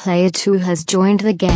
Player 2 has joined the game.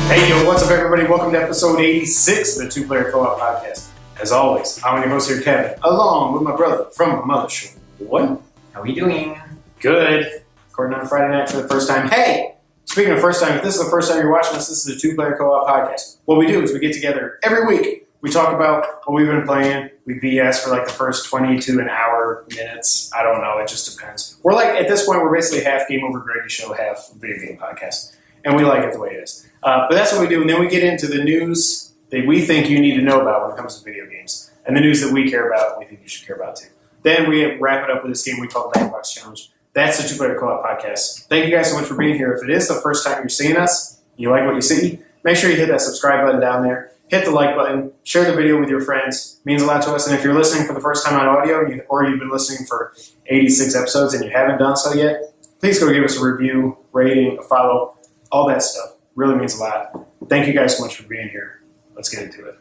Hey, yo, what's up, everybody? Welcome to episode 86 of the Two Player Co-op Podcast. As always, I'm your host here, Kevin, along with my brother from my mother's shore. What? How are we doing? Good. Recording on Friday night for the first time. Hey, speaking of first time, if this is the first time you're watching us, this is the Two Player Co-op Podcast. What we do is we get together every week. We talk about what we've been playing. We BS for like the first 20 to an hour minutes. I don't know. It just depends. We're like, at this point, we're basically half Game Over Gravy Show, half video game podcast. And we like it the way it is. But that's what we do. And then we get into the news that we think you need to know about when it comes to video games. And the news that we care about, we think you should care about too. Then we wrap it up with this game we call the Blackbox Challenge. That's the Two Player Co-op Podcast. Thank you guys so much for being here. If it is the first time you're seeing us, you like what you see, make sure you hit that subscribe button down there. Hit the like button. Share the video with your friends. It means a lot to us. And if you're listening for the first time on audio, or you've been listening for 86 episodes and you haven't done so yet, please go give us a review, rating, a follow, all that stuff. Really means a lot. Thank you guys so much for being here. Let's get into it.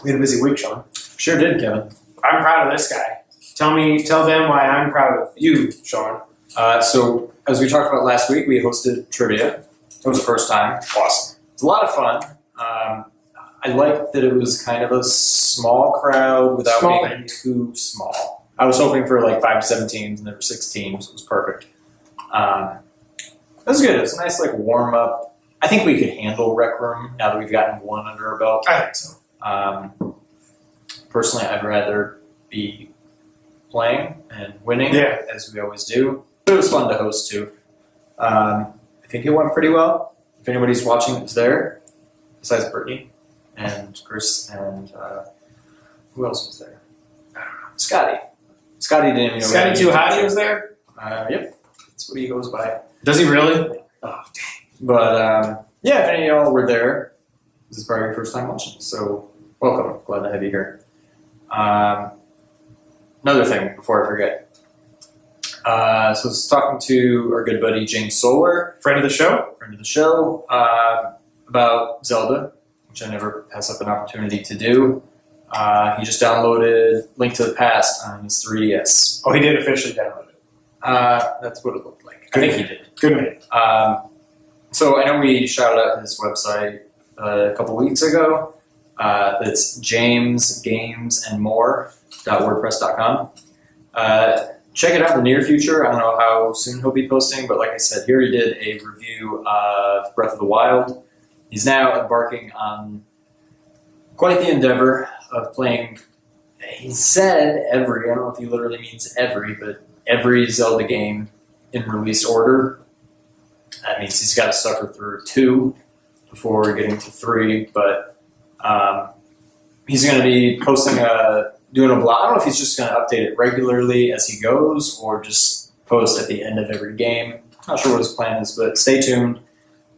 We had a busy week, Sean. Sure did, Kevin. I'm proud of this guy. Tell them why I'm proud of you, Sean. So, as we talked about last week, we hosted trivia. It was the first time. Awesome. It's a lot of fun. I liked that it was kind of a small crowd without being too small. I was hoping for like 5 to 7 teams, and there were 6 teams. It was perfect. It was good. It was a nice like warm up. I think we could handle Rec Room now that we've gotten one under our belt. I think so. Personally, I'd rather be playing and winning, as we always do. But it was fun to host too. I think it went pretty well. If anybody's watching it's there, besides Brittany and Chris and who else was there? Scotty. Scotty didn't even know. Scotty Too Hottie was there? Yep. That's what he goes by. Does he really? Oh, dang. But yeah, if any of y'all were there, this is probably your first time watching. So welcome. Glad to have you here. Another thing before I forget. So I was talking to our good buddy James Solar, Friend of the show, about Zelda, which I never pass up an opportunity to do. He just downloaded Link to the Past on his 3DS. Oh, he did officially download it. That's what it looked like. Good I think man. he did. Good man. So I know we shouted out his website a couple weeks ago. That's jamesgamesandmore.wordpress.com. Check it out in the near future. I don't know how soon he'll be posting, but like I said, here he did a review of Breath of the Wild. He's now embarking on quite the endeavor of playing, he said I don't know if he literally means but every Zelda game in release order. That means he's got to suffer through 2 before getting to 3, but he's going to be posting doing a blog. I don't know if he's just going to update it regularly as he goes or just post at the end of every game. Not sure what his plan is, but stay tuned.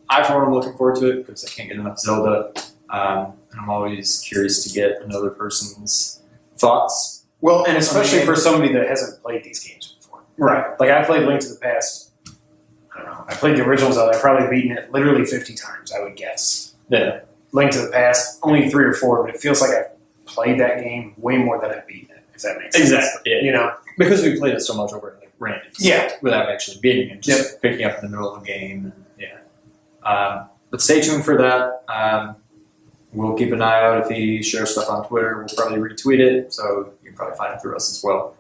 I, for one, am looking forward to it because I can't get enough Zelda, and I'm always curious to get another person's thoughts. Well, and especially for somebody that hasn't played these games before. Right. Like, I played Link to the Past. I don't know. I played the original Zelda. I've probably beaten it literally 50 times, I would guess. Yeah. Link to the Past, only 3 or 4, but it feels like I've played that game way more than I've beaten it, if that makes sense. Exactly. Yeah. You know? Because we played it so much over like randoms. Yeah. Without actually beating it, just picking up in the middle of a game. And, but stay tuned for that. We'll keep an eye out if he shares stuff on Twitter. We'll probably retweet it, so you can probably find it through us as well.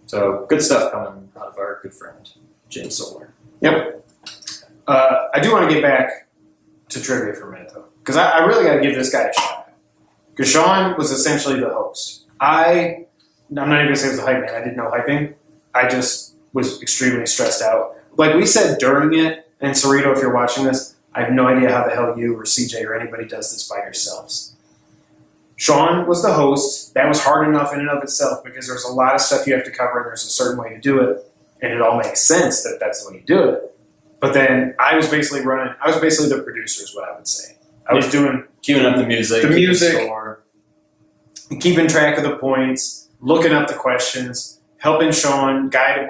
So good stuff coming out of our good friend, James Solar. Yep. I do want to get back to trivia for a minute, though, because I really got to give this guy a shout out. Because Sean was essentially the host. I'm not even going to say it was the hype man. I did no hyping. I just was extremely stressed out. Like we said during it, and Cerrito, if you're watching this, I have no idea how the hell you or CJ or anybody does this by yourselves. Sean was the host. That was hard enough in and of itself because there's a lot of stuff you have to cover and there's a certain way to do it. And it all makes sense that that's the way you do it. But then I was basically the producer is what I would say. I was doing queuing up the music, keeping track of the points, looking up the questions, helping Sean guide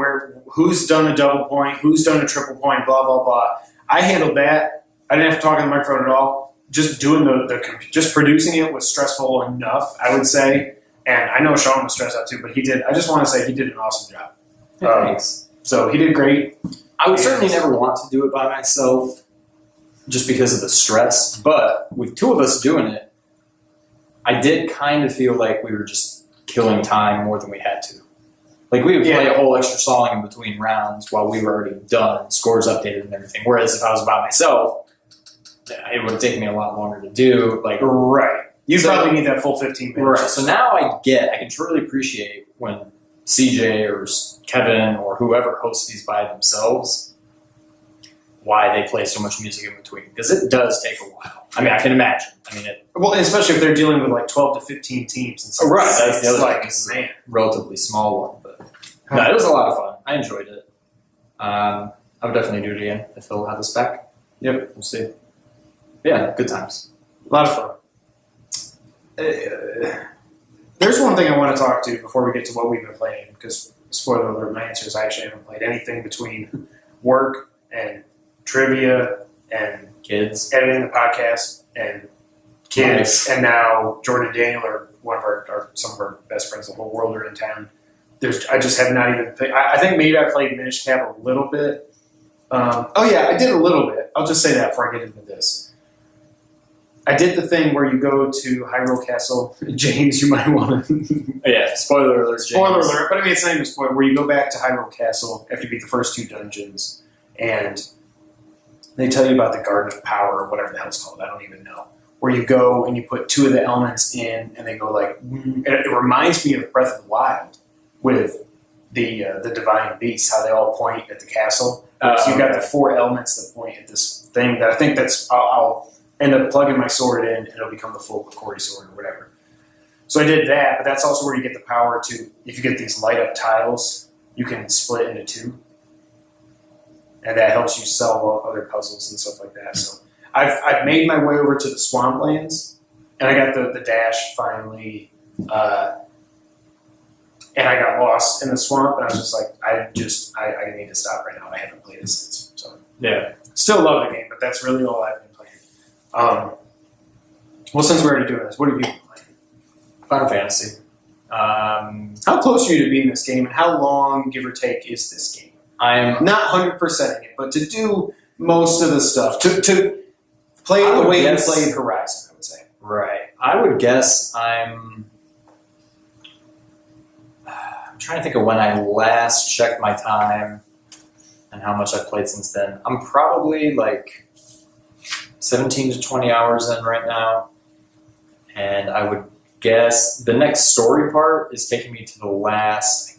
who's done a double point, who's done a triple point, blah, blah, blah. I handled that. I didn't have to talk on the microphone at all. Just doing just producing it was stressful enough, I would say. And I know Sean was stressed out too, but he did. I just want to say he did an awesome job. Thanks. So he did great. I would certainly never want to do it by myself just because of the stress, but with two of us doing it, I did kind of feel like we were just killing time more than we had to. Like, we would play a whole extra song in between rounds while we were already done, scores updated and everything. Whereas if I was by myself, it would take me a lot longer to do. Like, right. You probably need that full 15 minutes. Right. So now I can truly appreciate when CJ or Kevin or whoever hosts these by themselves, why they play so much music in between. Because it does take a while. I mean, I can imagine. Well, especially if they're dealing with like 12 to 15 teams. And stuff. Right. That's the other like, thing. It's a relatively small one. But no, it was a lot of fun. I enjoyed it. I would definitely do it again if they'll have us back. Yep. We'll see. Yeah, good times. A lot of fun. There's one thing I want to talk to before we get to what we've been playing, because, spoiler alert, my answer is I actually haven't played anything between work and trivia and kids, editing the podcast and kids, nice. And now Jordan and Daniel are some of our best friends in the whole world are in town. I just have not even played. I think maybe I played Minish Cap a little bit. I did a little bit. I'll just say that before I get into this. I did the thing where you go to Hyrule Castle. James, you might want to... Yeah, spoiler alert, James. Spoiler alert, but I mean, it's not even a spoiler. Where you go back to Hyrule Castle after you beat the first 2 dungeons, and they tell you about the Garden of Power, or whatever the hell it's called. I don't even know. Where you go and you put 2 of the elements in, and they go like... And it reminds me of Breath of the Wild with the Divine Beasts, how they all point at the castle. So you've got the 4 elements that point at this thing that I think that's... I'll end up plugging my sword in, and it'll become the full Corey sword or whatever. So I did that, but that's also where you get the power to, if you get these light up tiles, you can split into 2. And that helps you solve other puzzles and stuff like that. So I've made my way over to the swamplands, and I got the dash finally, and I got lost in the swamp, and I was just like, I need to stop right now. I haven't played it since. So yeah, still love the game, but that's really all I've been playing. Well, since we're already doing this, what have you been playing? Final Fantasy. How close are you to beating this game, and how long, give or take, is this game? I'm not 100%ing it, but to do most of the stuff, to play it the way you played Horizon, I would say. Right. I would guess I'm trying to think of when I last checked my time and how much I've played since then. I'm probably like 17 to 20 hours in right now, and I would guess the next story part is taking me to the last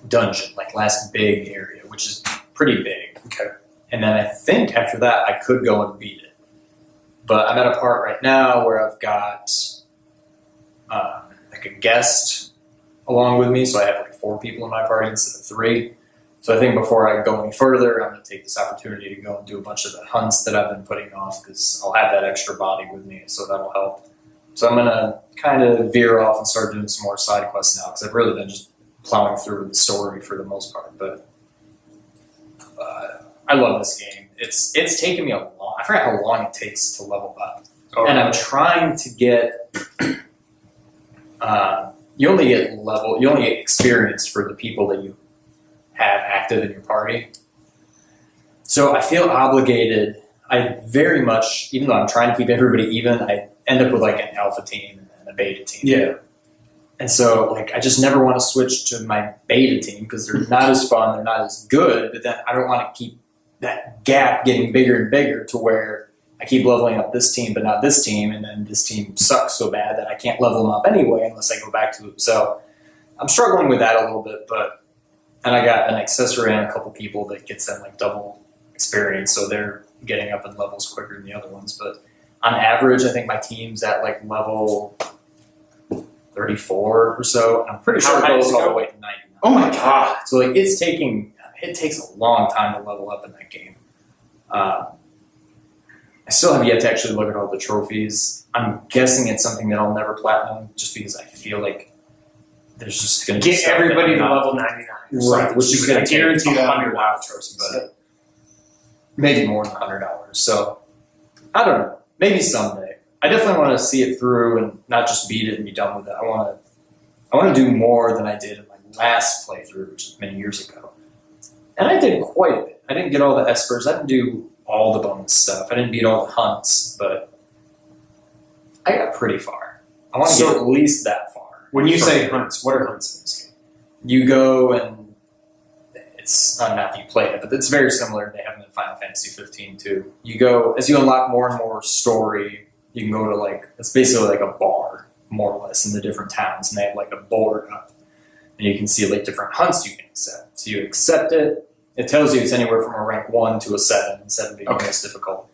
dungeon, like last big area, which is pretty big. Okay. And then I think after that I could go and beat it. But I'm at a part right now where I've got like a guest along with me, so I have like 4 people in my party instead of 3. So I think before I go any further, I'm going to take this opportunity to go and do a bunch of the hunts that I've been putting off, because I'll have that extra body with me, so that'll help. So I'm going to kind of veer off and start doing some more side quests now, because I've really been just plowing through the story for the most part. But I love this game. It's taken me I forgot how long it takes to level up. Oh, and I'm trying to get... you only get experience for the people that you have active in your party. So I feel obligated. I very much, even though I'm trying to keep everybody even, I end up with like an alpha team and a beta team. Yeah. And so like I just never want to switch to my beta team because they're not as fun, they're not as good, but then I don't want to keep that gap getting bigger and bigger to where I keep leveling up this team but not this team, and then this team sucks so bad that I can't level them up anyway unless I go back to it. So I'm struggling with that a little bit, and I got an accessory and a couple people that gets them like double experience, so they're getting up in levels quicker than the other ones. But on average, I think my team's at like level 34 or so. I'm pretty sure it goes all the way to 99. Oh my god! So like it takes a long time to level up in that game. I still have yet to actually look at all the trophies. I'm guessing it's something that I'll never platinum, just because I feel like there's just going to be get everybody to level 99, right? Which is going to guarantee that $100 trophies, but maybe more than $100. So I don't know. Maybe someday. I definitely want to see it through and not just beat it and be done with it. I want to do more than I did in my last playthrough, which was many years ago. And I did quite a bit. I didn't get all the espers. I didn't do all the bonus stuff. I didn't beat all the hunts, but I got pretty far. I want to get at least that far. When you say hunts, what are hunts in this game? You go and it's not that you played it, but it's very similar. They have it in Final Fantasy XV too. You go, as you unlock more and more story, you can go to it's basically like a bar, more or less, in the different towns, and they have like a board up. And you can see like different hunts you can accept. So you accept it. It tells you it's anywhere from a rank 1 to a 7, 7 being the most difficult.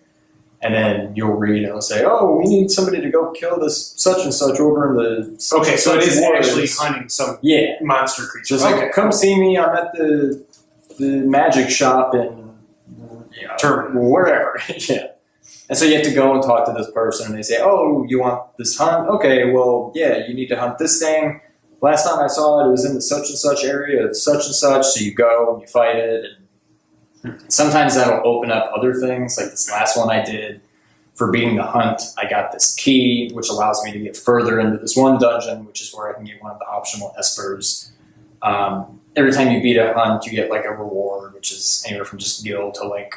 And then you'll read and it'll say, oh, we need somebody to go kill this such and such over in the so it is actually hunting some monster creature. Just come see me. I'm at the magic shop in wherever. Yeah. And so you have to go and talk to this person, and they say, oh, you want this hunt? Okay, well, yeah, you need to hunt this thing. Last time I saw it was in the such and such area of such and such, so you go and you fight it. And sometimes that'll open up other things, like this last one I did for beating the hunt. I got this key, which allows me to get further into this one dungeon, which is where I can get one of the optional espers. Every time you beat a hunt, you get like a reward, which is anywhere from just gil to like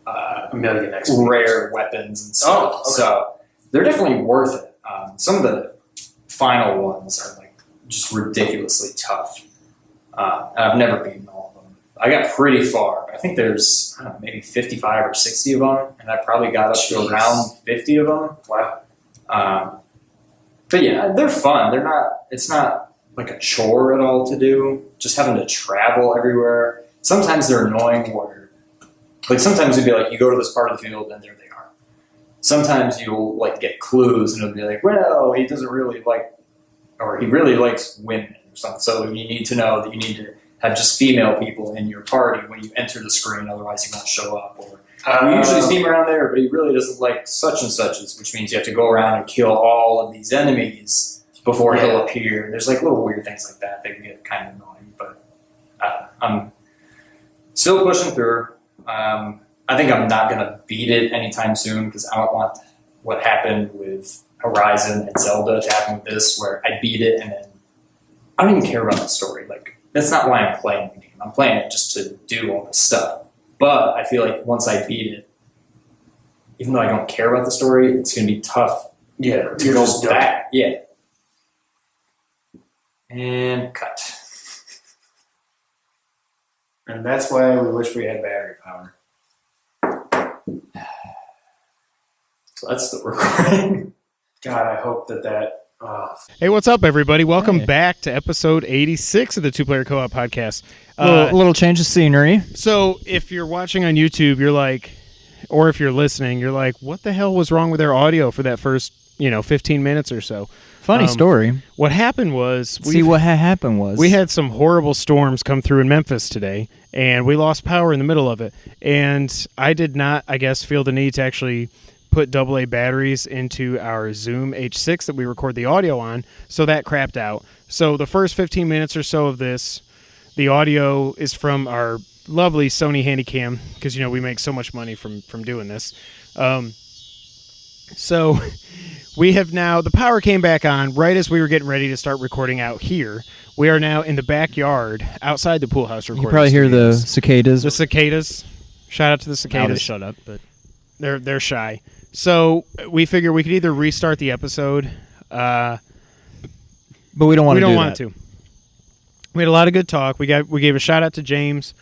a million rare weapons and stuff. Oh, okay. So they're definitely worth it. Some of the final ones are like just ridiculously tough. I've never beaten all of them. I got pretty far. I think there's maybe 55 or 60 of them, and I probably got up to around 50 of them. Wow. But yeah, they're fun. It's not like a chore at all to do. Just having to travel everywhere. Sometimes they're annoying where, like sometimes it'd be like, you go to this part of the field and there they are. Sometimes you'll like get clues and it'll be like, well, he doesn't really like, or he really likes women or something. So you need to know that you need to have just female people in your party when you enter the screen, otherwise he won't show up. Or we usually see him around there, but he really doesn't like such and suches, which means you have to go around and kill all of these enemies before he'll appear. There's like little weird things like that that can get kind of annoying, but I'm still pushing through. I think I'm not going to beat it anytime soon because I don't want what happened with Horizon and Zelda to happen with this, where I beat it and then I don't even care about the story. Like, that's not why I'm playing the game. I'm playing it just to do all this stuff. But I feel like once I beat it, even though I don't care about the story, it's going to be tough to go back. Yeah. And cut. And that's why we wish we had battery power. So that's the recording. God, I hope that. Hey, what's up, everybody? Welcome back to episode 86 of the Two Player Co-op Podcast. A little change of scenery. So if you're watching on YouTube, you're like, or if you're listening, you're like, what the hell was wrong with their audio for that first, 15 minutes or so? Funny story. What happened was... we had some horrible storms come through in Memphis today, and we lost power in the middle of it. And I did not, I guess, feel the need to actually put AA batteries into our Zoom H6 that we record the audio on, so that crapped out. So the first 15 minutes or so of this, the audio is from our lovely Sony Handycam, because, we make so much money from doing this. So we have now, the power came back on right as we were getting ready to start recording out here. We are now in the backyard outside the Poolhouse Recording Studio. You probably hear the cicadas. The cicadas. Shout out to the cicadas. Now they shut up, but they're shy. So we figure we could either restart the episode, but we don't want to. We don't want to. We had a lot of good talk. We gave a shout out to James.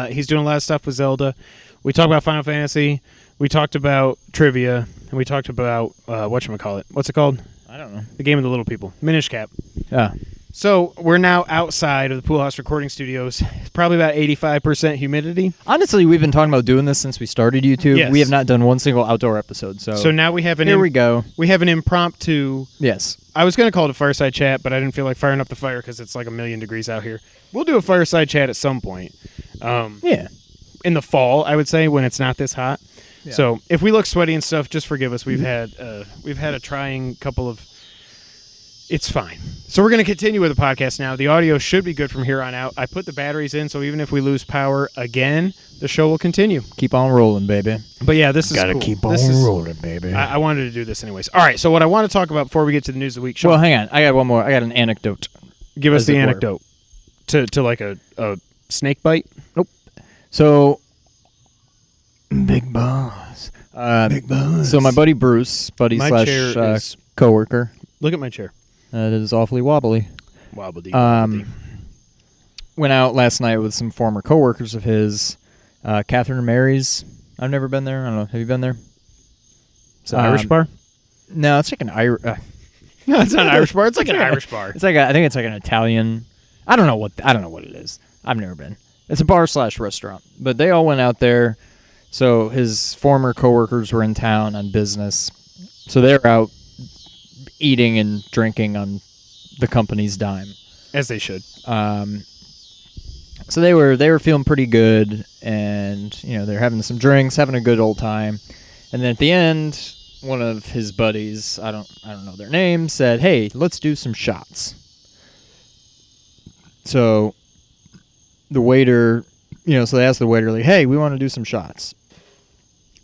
He's doing a lot of stuff with Zelda. We talked about Final Fantasy. We talked about trivia, and we talked about whatchamacallit. What's it called? I don't know. The game of the little people. Minish Cap. Yeah. So we're now outside of the Poolhouse Recording Studios. It's probably about 85% humidity. Honestly, we've been talking about doing this since we started YouTube. Yes. We have not done one single outdoor episode. So now we have here we go. We have an impromptu. Yes. I was going to call it a fireside chat, but I didn't feel like firing up the fire because it's like 1,000,000 degrees out here. We'll do a fireside chat at some point. Yeah. In the fall, I would say, when it's not this hot. Yeah. So if we look sweaty and stuff, just forgive us. We've had a trying couple of It's fine. So we're going to continue with the podcast now. The audio should be good from here on out. I put the batteries in, so even if we lose power again, the show will continue. Keep on rolling, baby. But yeah, this is Gotta cool. keep on rolling, baby. I wanted to do this anyways. All right, so what I want to talk about before we get to the news of the week, Sean, Well, hang on. I got one more. I got an anecdote. give us the anecdote to like a snake bite. Nope. So, big boss. Big boss. So my buddy Bruce, buddy My slash chair is- coworker, Look at my chair. it is awfully wobbly. Wobbly. Went out last night with some former coworkers of his, Catherine and Mary's. I've never been there. I don't know. Have you been there? It's an Irish bar? No, it's like an Irish. No, it's not an Irish bar. It's like an Irish bar. It's like I think it's like an Italian. I don't know what it is. I've never been. It's a bar / restaurant. But they all went out there. So his former coworkers were in town on business. So they're out eating and drinking on the company's dime. As they should. So they were feeling pretty good, and they're having some drinks, having a good old time. And then at the end, one of his buddies, I don't know their name, said, "Hey, let's do some shots." So the waiter, so they asked the waiter, like, "Hey, we want to do some shots."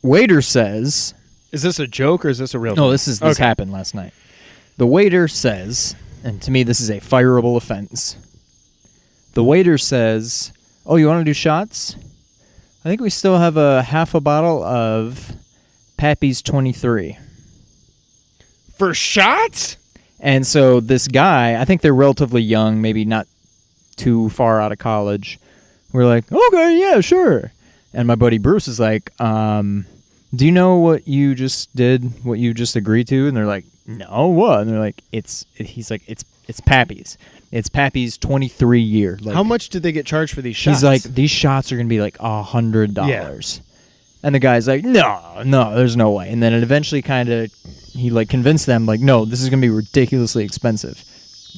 Waiter says, "Is this a joke or is this a real thing?" No, this happened last night. The waiter says, and to me this is a fireable offense. The waiter says, "Oh, you want to do shots? I think we still have a half a bottle of Pappy's 23. For shots? And so this guy, I think they're relatively young, maybe not too far out of college. We're like, "Okay, yeah, sure." And my buddy Bruce is like, "Do you know what you just did, what you just agreed to?" And they're like, "No, what?" And they're like, he's like, it's Pappy's. It's Pappy's 23 year. Like, how much did they get charged for these shots? He's like, "These shots are going to be like $100. And the guy's like, no, there's no way. And then it eventually he like convinced them, like, "No, this is going to be ridiculously expensive."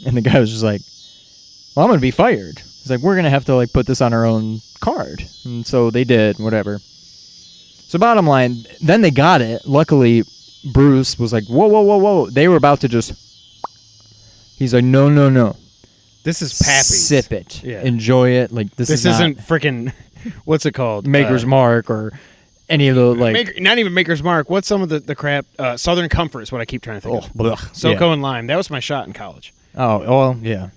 And the guy was just like, "Well, I'm going to be fired." He's like, "We're going to have to like put this on our own card." And so they did, whatever. So bottom line, then they got it. Luckily, Bruce was like, whoa. They were about to just... He's like, no. This is Pappy's. Sip it. Yeah. Enjoy it. Like This isn't freaking... What's it called? Maker's Mark or any of the like... not even Maker's Mark. What's some of the crap? Southern Comfort is what I keep trying to think of. SoCo and Lime. That was my shot in college. Oh, well, yeah.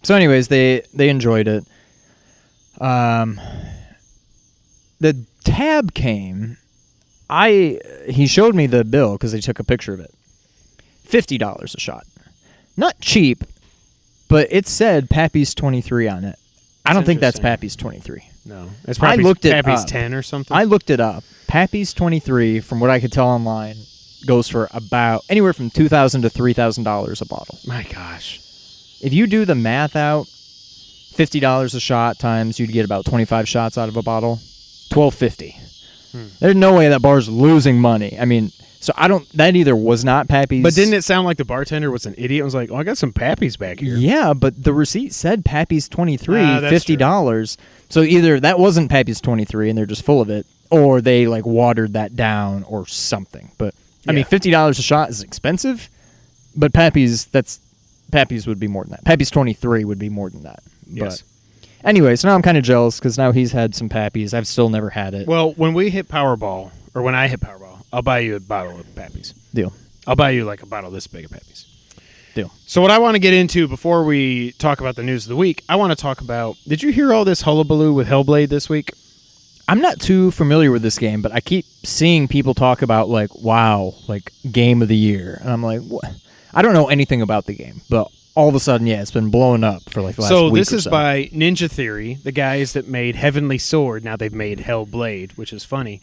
So anyways, they enjoyed it. The tab came. He showed me the bill because they took a picture of it. $50 a shot. Not cheap, but it said Pappy's 23 on it. I don't think that's Pappy's 23. No. It's Pappy's 10 or something. I looked it up. Pappy's 23, from what I could tell online, goes for about anywhere from $2,000 to $3,000 a bottle. My gosh. If you do the math out, $50 a shot times you'd get about 25 shots out of a bottle, $12.50. There's no way that bar's losing money. I mean, so that either was not Pappy's. But didn't it sound like the bartender was an idiot and was like, "Oh, I got some Pappy's back here." Yeah, but the receipt said Pappy's 23, $50. True. So either that wasn't Pappy's 23 and they're just full of it, or they like watered that down or something. But I mean, $50 a shot is expensive, but Pappy's would be more than that. Pappy's 23 would be more than that. Yes. But anyway, so now I'm kind of jealous because now he's had some Pappy's. I've still never had it. Well, when we hit Powerball, or when I hit Powerball, I'll buy you a bottle of Pappy's. Deal. I'll buy you like a bottle this big of Pappy's. Deal. So what I want to get into before we talk about the news of the week, I want to talk about, did you hear all this hullabaloo with Hellblade this week? I'm not too familiar with this game, but I keep seeing people talk about like, wow, like game of the year. And I'm like, what? I don't know anything about the game, but all of a sudden, it's been blowing up for like the last week or so. So this is by Ninja Theory, the guys that made Heavenly Sword. Now they've made Hellblade, which is funny.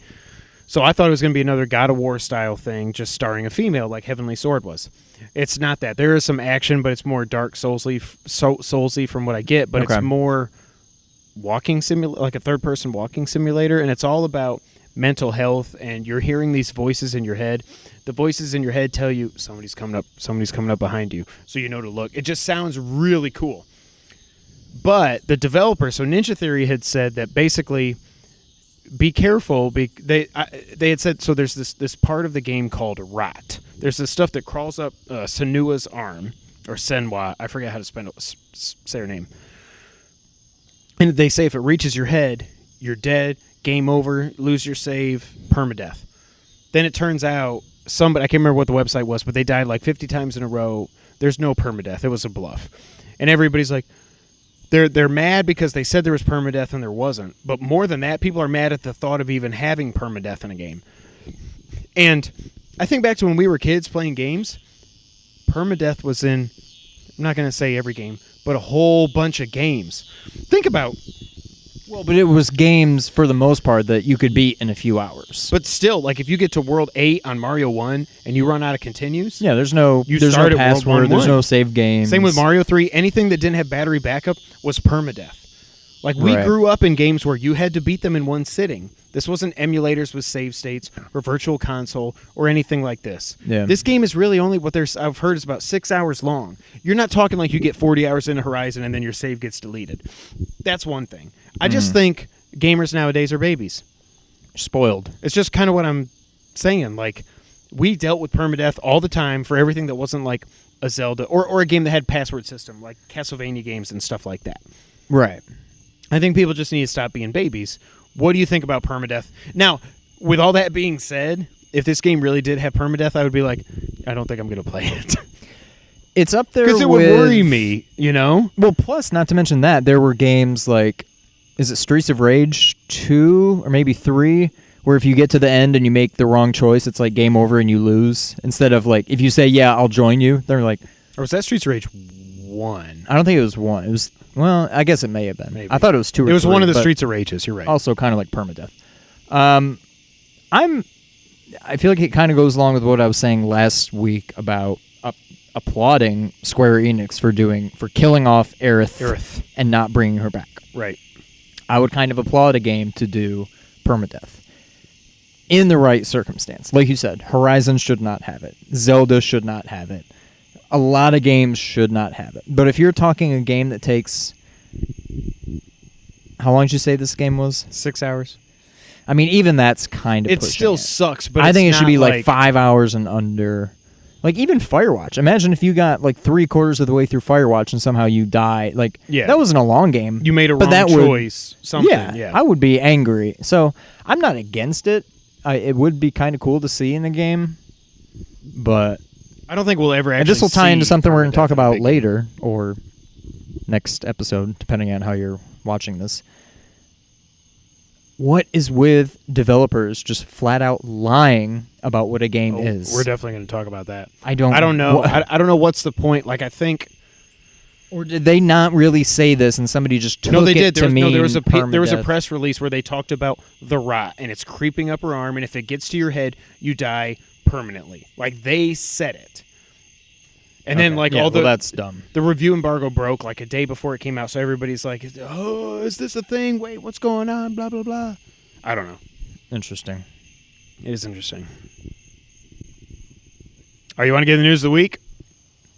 So I thought it was going to be another God of War style thing, just starring a female like Heavenly Sword was. It's not that. There is some action, but it's more Dark Soulsy from what I get. But it's more walking simulator, like a third-person walking simulator, and it's all about mental health. And you're hearing these voices in your head. The voices in your head tell you somebody's coming up behind you, so you know to look. It just sounds really cool. But the developer, so Ninja Theory had said that basically, be careful. They had said, so there's this part of the game called Rot. There's this stuff that crawls up Senua's arm, or Senwa. I forget how to say her name. And they say if it reaches your head, you're dead, game over, lose your save, permadeath. Then it turns out somebody, I can't remember what the website was, but they died like 50 times in a row. There's no permadeath. It was a bluff. And everybody's like, they're mad because they said there was permadeath and there wasn't. But more than that, people are mad at the thought of even having permadeath in a game. And I think back to when we were kids playing games, permadeath was in, I'm not going to say every game, but a whole bunch of games. Think about... Well, but it was games, for the most part, that you could beat in a few hours. But still, like, if you get to World 8 on Mario 1 and you run out of continues... Yeah, there's no start at password, World 1. there's no save games. Same with Mario 3. Anything that didn't have battery backup was permadeath. Like, we Right. grew up in games where you had to beat them in one sitting. This wasn't emulators with save states or virtual console or anything like this. Yeah. This game is really only what I've heard is about 6 hours long. You're not talking like you get 40 hours into Horizon and then your save gets deleted. That's one thing. I just think gamers nowadays are babies. Spoiled. It's just kind of what I'm saying. Like, we dealt with permadeath all the time for everything that wasn't like a Zelda or a game that had password system, like Castlevania games and stuff like that. Right. I think people just need to stop being babies. What do you think about permadeath? Now, with all that being said, if this game really did have permadeath, I would be like, I don't think I'm going to play it. It's up there Because it would worry me, you know? Well, plus, not to mention that, there were games like, is it Streets of Rage 2 or maybe 3, where if you get to the end and you make the wrong choice, it's like game over and you lose. Instead of like, if you say, yeah, I'll join you, they're like... Or was that Streets of Rage 1? I don't think it was 1. It was... Well, I guess it may have been. Maybe. I thought it was 2 or 3. It was one of the but Streets of Rages, you're right. Also kind of like permadeath. I feel like it kind of goes along with what I was saying last week about applauding Square Enix for killing off Aerith and not bringing her back. Right. I would kind of applaud a game to do permadeath in the right circumstance. Like you said, Horizon should not have it. Zelda should not have it. A lot of games should not have it. But if you're talking a game that takes... How long did you say this game was? 6 hours. I mean, even that's kind of It still sucks, but I it's think it should not be like 5 hours and under. Like, even Firewatch. Imagine if you got like 3/4 of the way through Firewatch and somehow you die. Like, Yeah. that wasn't a long game. You made a but wrong that choice. Something, Yeah, I would be angry. So, I'm not against it. It would be kind of cool to see in a game. But... I don't think we'll ever actually And this will tie into see something we're going to talk permadeath in a about big later, or next episode, depending on how you're watching this. What is with developers just flat out lying about what a game is? We're definitely going to talk about that. I don't know. What, I don't know what's the point. Like, I think... or did they not really say this and somebody just took No, they it did. to mean There was a permadeath? press release where they talked about the rot, and it's creeping up her arm, and if it gets to your head, you die permanently. Like, they said it. And then, like, all the... that's dumb. The review embargo broke, like, a day before it came out, so everybody's like, oh, is this a thing? Wait, what's going on? Blah, blah, blah. I don't know. Interesting. It is interesting. All right, you want to get the news of the week?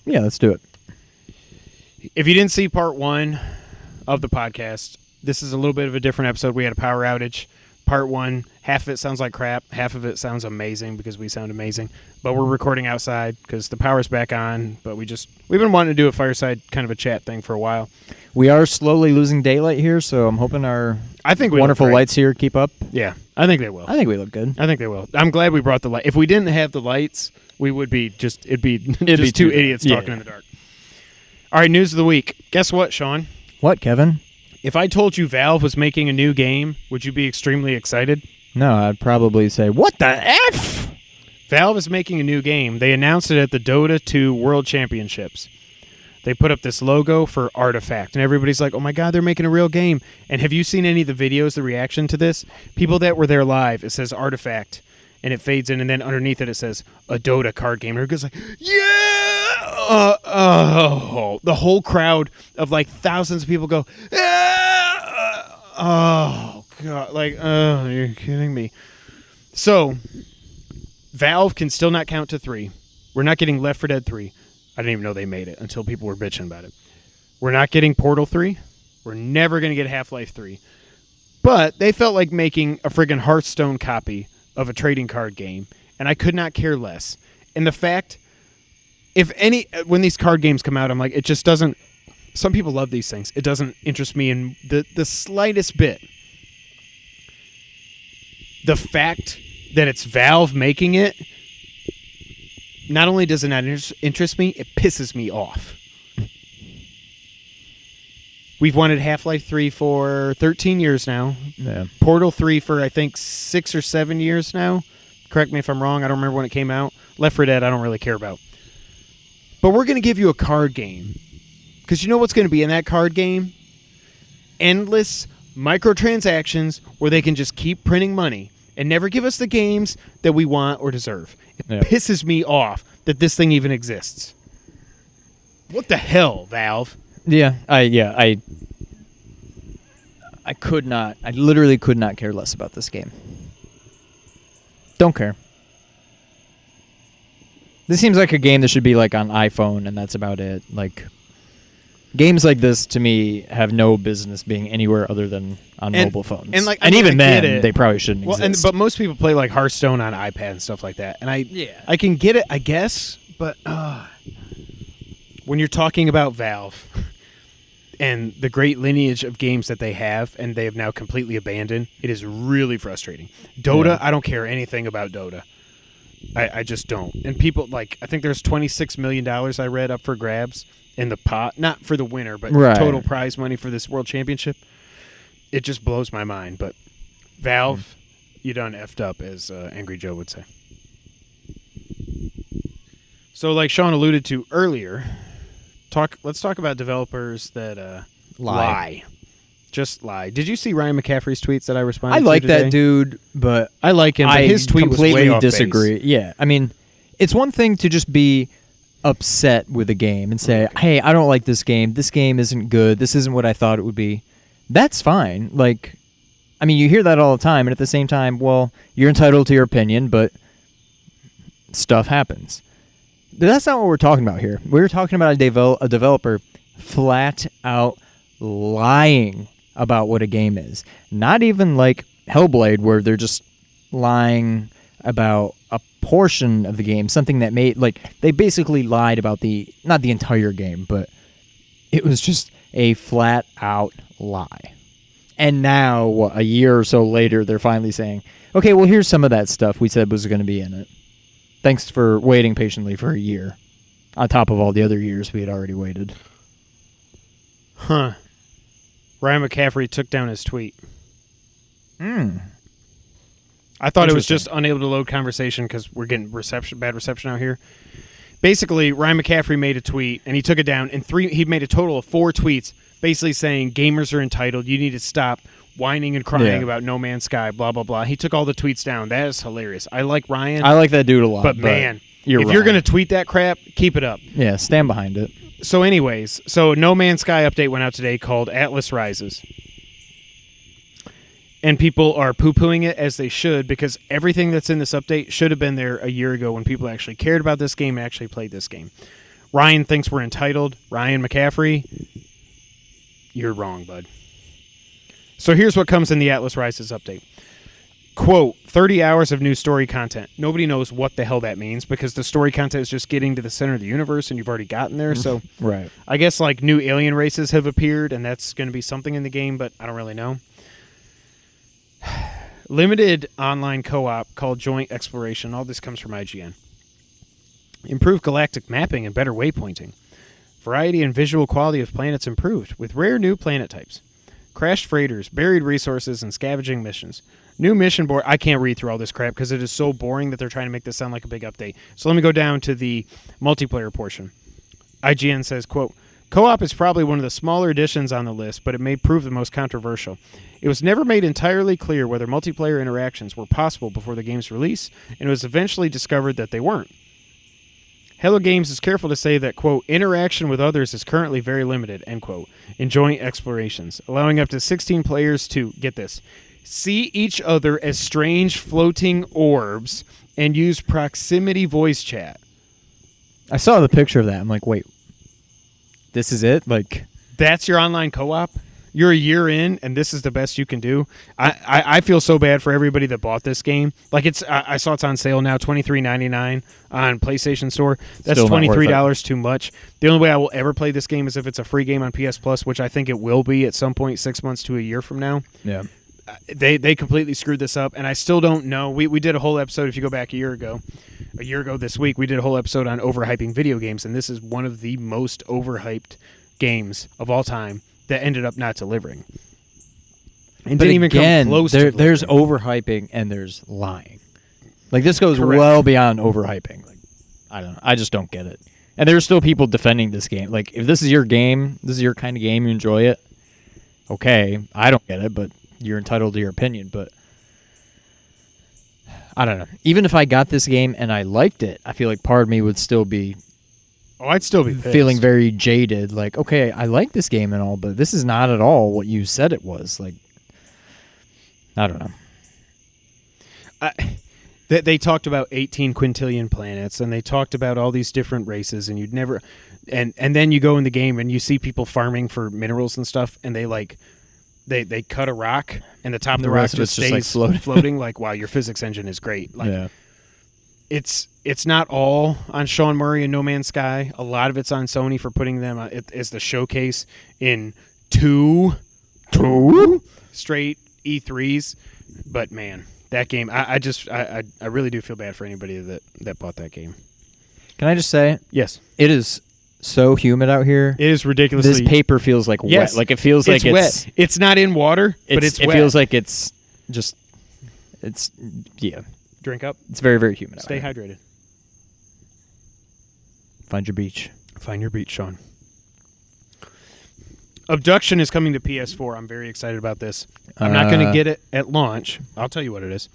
Yeah, let's do it. If you didn't see part 1 of the podcast, this is a little bit of a different episode. We had a power outage. Part 1, half of it sounds like crap, half of it sounds amazing because we sound amazing. But we're recording outside because the power's back on. But we've been wanting to do a fireside kind of a chat thing for a while. We are slowly losing daylight here, so I'm hoping our we wonderful look great. lights here keep up. Yeah, I think they will. I think we look good. I think they will. I'm glad we brought the light. If we didn't have the lights, we would be just it'd be just two idiots talking in the dark. All right, news of the week. Guess what, Sean? What, Kevin? If I told you Valve was making a new game, would you be extremely excited? No, I'd probably say, what the F? Valve is making a new game. They announced it at the Dota 2 World Championships. They put up this logo for Artifact, and everybody's like, oh my god, they're making a real game. And have you seen any of the videos, the reaction to this? People that were there live, it says Artifact, and it fades in, and then underneath it says a Dota card game. And everybody's like, yeah! The whole crowd of like thousands of people go, oh god, like, oh, you're kidding me. So, Valve can still not count to 3. We're not getting Left 4 Dead 3. I didn't even know they made it until people were bitching about it. We're not getting Portal 3. We're never going to get Half-Life 3. But they felt like making a friggin' Hearthstone copy of a trading card game, and I could not care less. And the fact, when these card games come out, I'm like, it just doesn't. Some people love these things. It doesn't interest me in the slightest bit. The fact that it's Valve making it, not only does it not interest me, it pisses me off. We've wanted Half-Life 3 for 13 years now. Yeah. Portal 3 for, I think, 6 or 7 years now. Correct me if I'm wrong. I don't remember when it came out. Left 4 Dead, I don't really care about. But we're going to give you a card game. Because you know what's going to be in that card game? Endless microtransactions where they can just keep printing money and never give us the games that we want or deserve. It pisses me off that this thing even exists. What the hell, Valve? Yeah, I literally could not care less about this game. Don't care. This seems like a game that should be like on iPhone, and that's about it. Like, games like this to me have no business being anywhere other than on mobile phones. And even then, they probably shouldn't exist. But most people play like Hearthstone on iPad and stuff like that. And I can get it, I guess, but when you're talking about Valve and the great lineage of games that they have and they have now completely abandoned, it is really frustrating. Dota, I don't care anything about Dota. I just don't. And people, like, I think there's $26 million I read up for grabs in the pot, not for the winner, but total prize money for this world championship. It just blows my mind. But Valve, you done effed up, as Angry Joe would say. So, like Sean alluded to earlier, let's talk about developers that lie. Just lie. Did you see Ryan McCaffrey's tweets that I responded to? I like today? that dude, but I like him. But his tweet completely was way off disagree. base. Yeah, I mean, it's one thing to just be upset with a game and say, "Hey, I don't like this game. This game isn't good. This isn't what I thought it would be." That's fine. Like, I mean, you hear that all the time, and at the same time, well, you're entitled to your opinion, but stuff happens. But that's not what we're talking about here. We're talking about a developer flat out lying about what a game is. Not even like Hellblade, where they're just lying about a portion of the game, something that made, like, they basically lied about not the entire game, but it was just a flat out lie. And now, a year or so later, they're finally saying, okay, well, here's some of that stuff we said was going to be in it. Thanks for waiting patiently for a year, on top of all the other years we had already waited. Huh. Ryan McCaffrey took down his tweet. I thought it was just unable to load conversation because we're getting bad reception out here. Basically, Ryan McCaffrey made a tweet, and he took it down, and he made a total of 4 tweets basically saying gamers are entitled, you need to stop whining and crying about No Man's Sky, blah, blah, blah. He took all the tweets down. That is hilarious. I like Ryan. I like that dude a lot. But man, if you're going to tweet that crap, keep it up. Yeah, stand behind it. So anyways, No Man's Sky update went out today called Atlas Rises. And people are poo-pooing it, as they should, because everything that's in this update should have been there a year ago when people actually cared about this game and actually played this game. Ryan thinks we're entitled. Ryan McCaffrey, you're wrong, bud. So here's what comes in the Atlas Rises update. Quote, 30 hours of new story content. Nobody knows what the hell that means because the story content is just getting to the center of the universe and you've already gotten there. So right. I guess like new alien races have appeared and that's going to be something in the game, but I don't really know. Limited online co-op called Joint Exploration. All this comes from IGN. Improved galactic mapping and better waypointing. Variety and visual quality of planets improved with rare new planet types. Crashed freighters, buried resources, and scavenging missions. New mission board. I can't read through all this crap because it is so boring that they're trying to make this sound like a big update. So let me go down to the multiplayer portion. IGN says, quote, co-op is probably one of the smaller additions on the list, but it may prove the most controversial. It was never made entirely clear whether multiplayer interactions were possible before the game's release, and it was eventually discovered that they weren't. Hello Games is careful to say that, quote, interaction with others is currently very limited, end quote, in joint explorations, allowing up to 16 players to, get this, see each other as strange floating orbs and use proximity voice chat. I saw the picture of that. I'm like, wait, this is it? Like, that's your online co-op? you're a year in, and this is the best you can do. I feel so bad for everybody that bought this game. Like I saw it's on sale now, $23.99 on PlayStation Store. That's Still not worth $23 too much. The only way I will ever play this game is if it's a free game on PS Plus, which I think it will be at some point 6 months to a year from now. Yeah. They completely screwed this up, and I still don't know. We did a whole episode, if you go back a year ago this week, we did a whole episode on overhyping video games, and this is one of the most overhyped games of all time that ended up not delivering. And But didn't even again, come close to there's delivering. overhyping and there's lying. Like, this goes Correct. well beyond overhyping. Like, I don't know. I just don't get it. And there's still people defending this game. Like, if this is your game, this is your kind of game, you enjoy it, okay. I don't get it, but you're entitled to your opinion. But I don't know. Even if I got this game and I liked it, I feel like part of me would still be I'd still be pissed. feeling very jaded. Like, okay, I like this game and all, but this is not at all what you said it was. Like, I don't know. They talked about 18 quintillion planets, and they talked about all these different races, and you'd never... And then you go in the game, and you see people farming for minerals and stuff, and they cut a rock, and the top of the rock rest of just it's stays just, like, floating. Like, wow, your physics engine is great. Like, Yeah. It's not all on Sean Murray and No Man's Sky. A lot of it's on Sony for putting them as the showcase in two straight E3s. But man, that game, I really do feel bad for anybody that bought that game. Can I just say, Yes, it is so humid out here. it is ridiculously. This paper feels like Yes. wet. Like, it feels like it's wet. It's not in water, but it's it wet. feels like it's just yeah. Drink up. It's very, very humid. Stay out here. hydrated. Find your beach. Find your beach, Sean. Abduction is coming to PS4. I'm very excited about this. I'm not going to get it at launch. I'll tell you what it is.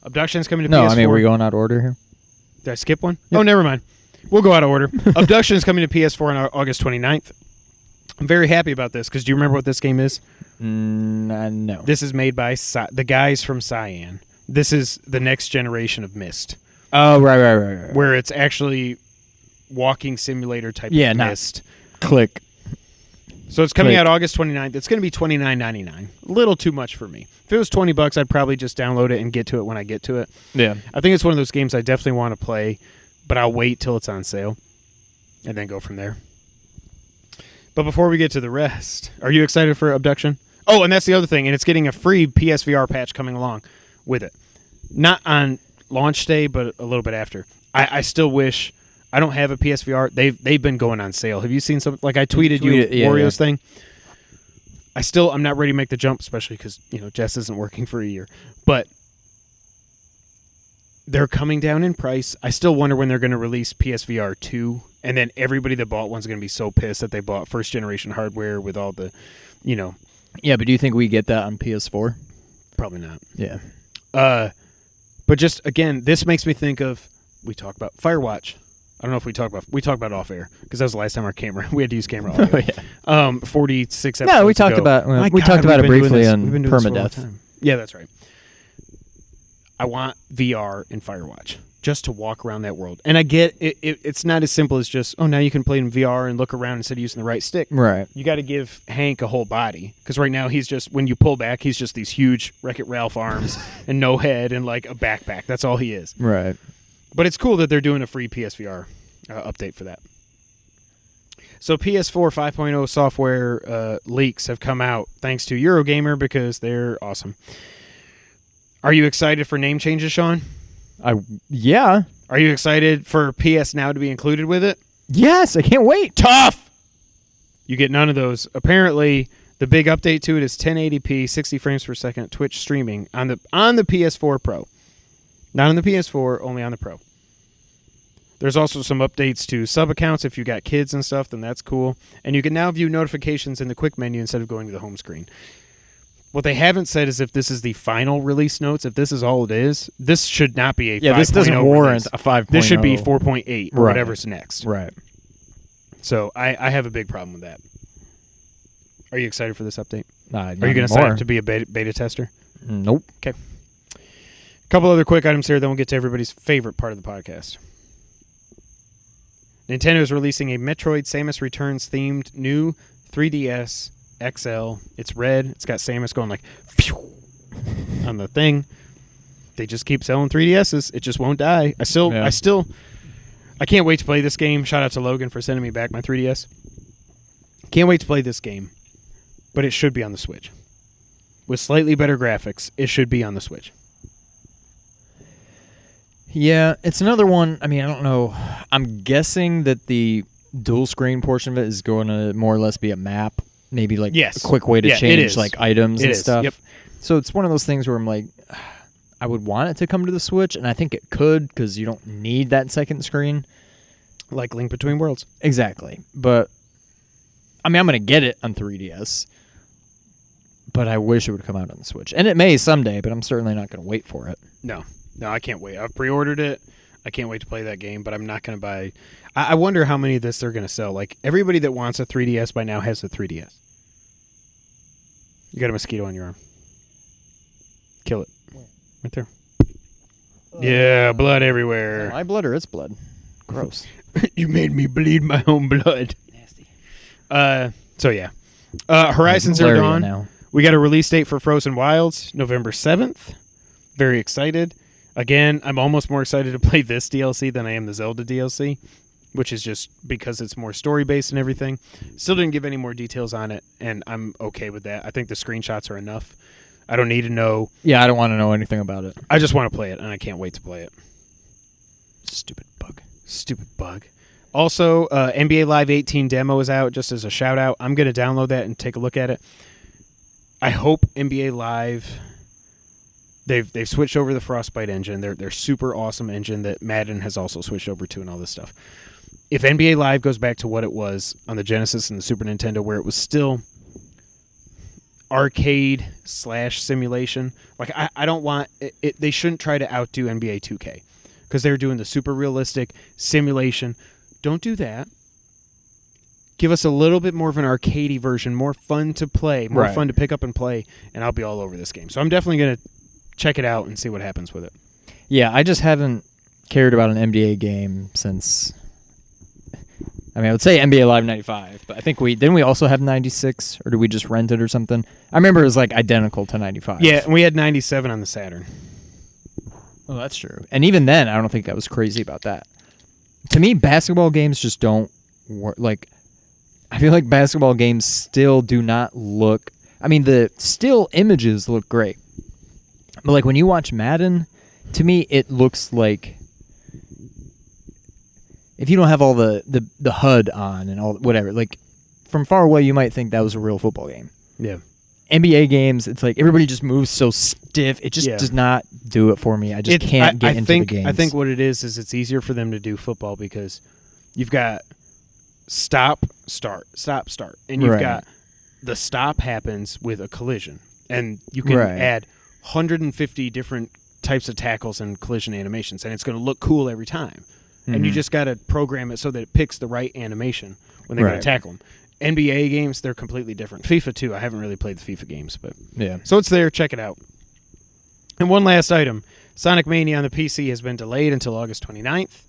Abduction is coming to PS4. No, I mean, we're going out of order here. Did I skip one? Oh, never mind. We'll go out of order. Abduction is coming to PS4 on August 29th. I'm very happy about this because do you remember what this game is? No. This is made by the guys from Cyan. This is the next generation of Myst, Oh, right. where it's actually walking simulator type Yeah, of not- Myst. Click. So it's coming Click. out August 29th. It's going to be $29.99. A little too much for me. If it was $20, I'd probably just download it and get to it when I get to it. Yeah. I think it's one of those games I definitely want to play, but I'll wait till it's on sale and then go from there. But before we get to the rest, are you excited for Abduction? Oh, and that's the other thing, and it's getting a free PSVR patch coming along with it. Not on launch day, but a little bit after. I still wish... I don't have a PSVR. They've been going on sale. Have you seen some? Like I tweeted you yeah, Wario's thing. I'm not ready to make the jump, especially because Jess isn't working for a year. But they're coming down in price. I still wonder when they're going to release PSVR 2, and then everybody that bought one's going to be so pissed that they bought first generation hardware with all the, Yeah, but do you think we get that on PS4? probably not. Yeah. But just again, this makes me think of we talk about Firewatch. I don't know if we talked about it off air because that was the last time we had to use camera audio. Oh, yeah. 46 episodes No, we talked ago. about My we God, talked about it we've been doing briefly this- on we've been doing this for a long Permadeath. time. Yeah, that's right. I want VR in Firewatch just to walk around that world. And I get it, it's not as simple as just, now you can play in VR and look around instead of using the right stick. Right. You got to give Hank a whole body because right now he's just, when you pull back, he's just these huge Wreck-It Ralph arms and no head and like a backpack. That's all he is. Right. But it's cool that they're doing a free PSVR update for that. So PS4 5.0 software leaks have come out thanks to Eurogamer because they're awesome. Are you excited for name changes, Sean? Yeah. Are you excited for PS Now to be included with it? Yes, I can't wait. Tough! You get none of those. Apparently, the big update to it is 1080p, 60 frames per second, Twitch streaming on the PS4 Pro. Not on the PS4, only on the Pro. There's also some updates to sub-accounts. If you got kids and stuff, then that's cool. And you can now view notifications in the quick menu instead of going to the home screen. What they haven't said is if this is the final release notes, if this is all it is, this should not be a 5.0 this doesn't warrant release. a 5.0. This should be 4.8 or Right. whatever's next. Right. So I have a big problem with that. Are you excited for this update? Are Are you going to sign up to be a beta tester? Nope. A couple other quick items here, then we'll get to everybody's favorite part of the podcast. Nintendo is releasing a Metroid Samus Returns themed new 3DS XL. It's red. It's got Samus going like phew, on the thing. They just keep selling 3DSs. It just won't die. I can't wait to play this game. Shout out to Logan for sending me back my 3DS. Can't wait to play this game, but it should be on the Switch. With slightly better graphics, it should be on the Switch. Yeah, it's another one. I mean, I don't know. I'm guessing that the dual screen portion of it is going to more or less be a map. Maybe like a quick way to change like items and stuff. Yep. So it's one of those things where I'm like, I would want it to come to the Switch, and I think it could because you don't need that second screen. Like Link Between Worlds. Exactly. But, I mean, I'm going to get it on 3DS, but I wish it would come out on the Switch. And it may someday, but I'm certainly not going to wait for it. No, I can't wait. I've pre-ordered it. I can't wait to play that game, but I'm not going to buy... I wonder how many of this they're going to sell. Like, everybody that wants a 3DS by now has a 3DS. You got a mosquito on your arm. Kill it. Right there. Yeah, blood everywhere. My blood or its blood? Gross. You made me bleed my own blood. Nasty. So yeah. Horizon Zero Dawn. Now. We got a release date for Frozen Wilds, November 7th. Very excited. Again, I'm almost more excited to play this DLC than I am the Zelda DLC, which is just because it's more story-based and everything. Still didn't give any more details on it, and I'm okay with that. I think the screenshots are enough. I don't need to know. Yeah, I don't want to know anything about it. I just want to play it, and I can't wait to play it. Stupid bug. Also, NBA Live 18 demo is out, just as a shout-out. I'm going to download that and take a look at it. I hope NBA Live... They've switched over the Frostbite engine. They're super awesome engine that Madden has also switched over to and all this stuff. If NBA Live goes back to what it was on the Genesis and the Super Nintendo, where it was still arcade/simulation, like I don't want it. They shouldn't try to outdo NBA 2K because they're doing the super realistic simulation. Don't do that. Give us a little bit more of an arcadey version, more fun to play, more fun to pick up and play, and I'll be all over this game. So I'm definitely going to check it out and see what happens with it. Yeah, I just haven't cared about an NBA game since... I mean, I would say NBA Live 95, but I think didn't we also have 96, or did we just rent it or something? I remember it was like identical to 95. Yeah, and we had 97 on the Saturn. Oh, that's true. And even then, I don't think I was crazy about that. To me, basketball games just don't work. Like, I feel like basketball games still do not look... I mean, the still images look great. But like when you watch Madden, to me, it looks like... If you don't have all the HUD on and all whatever, like from far away, you might think that was a real football game. Yeah. NBA games, it's like everybody just moves so stiff. It just does not do it for me. I just can't get into the games. I think what it is it's easier for them to do football because you've got stop, start, and you've got the stop happens with a collision, and you can add 150 different types of tackles and collision animations, and it's going to look cool every time. And you just got to program it so that it picks the right animation when they're going to tackle them. NBA games, they're completely different. FIFA, too. I haven't really played the FIFA games, but yeah. So it's there. Check it out. And one last item. Sonic Mania on the PC has been delayed until August 29th.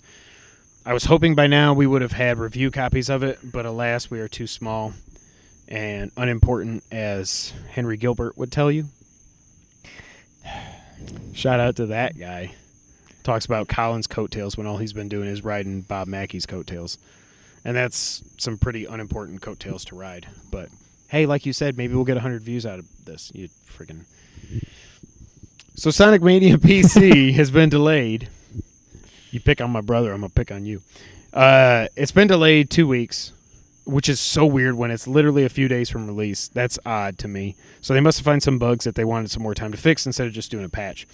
I was hoping by now we would have had review copies of it, but alas, we are too small and unimportant, as Henry Gilbert would tell you. Shout out to that guy. Talks about Colin's coattails when all he's been doing is riding Bob Mackey's coattails. And that's some pretty unimportant coattails to ride. But, hey, like you said, maybe we'll get 100 views out of this. You friggin'... So Sonic Mania PC has been delayed. You pick on my brother, I'm going to pick on you. It's been delayed 2 weeks, which is so weird when it's literally a few days from release. That's odd to me. So they must have found some bugs that they wanted some more time to fix instead of just doing a patch.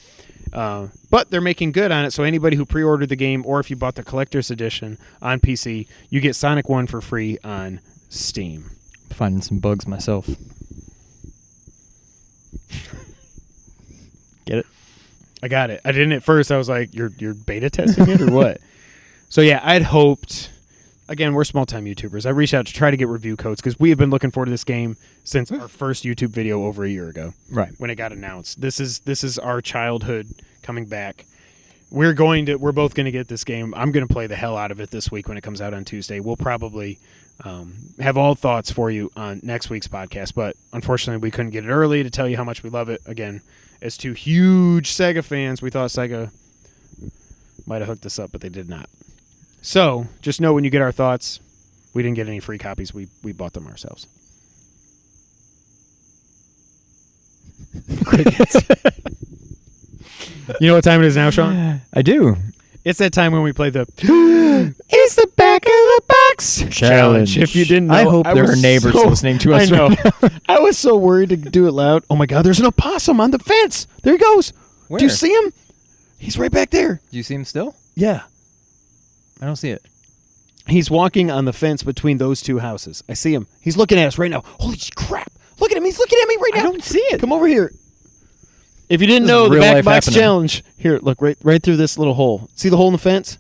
But they're making good on it, so anybody who pre-ordered the game, or if you bought the collector's edition on PC, you get Sonic 1 for free on Steam. Finding some bugs myself. Get it? I got it. I didn't at first. I was like, you're beta testing it or what? So yeah, I'd hoped... Again, we're small-time YouTubers. I reached out to try to get review codes because we have been looking forward to this game since our first YouTube video over a year ago. Right. When it got announced. This is our childhood coming back. we're both going to get this game. I'm going to play the hell out of it this week when it comes out on Tuesday. We'll probably have all thoughts for you on next week's podcast, but unfortunately we couldn't get it early to tell you how much we love it. Again, as two huge Sega fans, we thought Sega might have hooked us up, but they did not. So just know when you get our thoughts, we didn't get any free copies. We bought them ourselves. You know what time it is now, Sean? I do. It's that time when we play the It's the Back of the Box Challenge. If you didn't know, I hope there are neighbors listening to us. I know. I was so worried to do it loud. Oh my God, there's an opossum on the fence. There he goes. Where? Do you see him? He's right back there. Do you see him still? Yeah. I don't see it. He's walking on the fence between those two houses. I see him. He's looking at us right now. Holy crap. Look at him. He's looking at me right now. I don't see it. Come over here. If you didn't know, the Back Box Challenge. Here, look, right through this little hole. See the hole in the fence?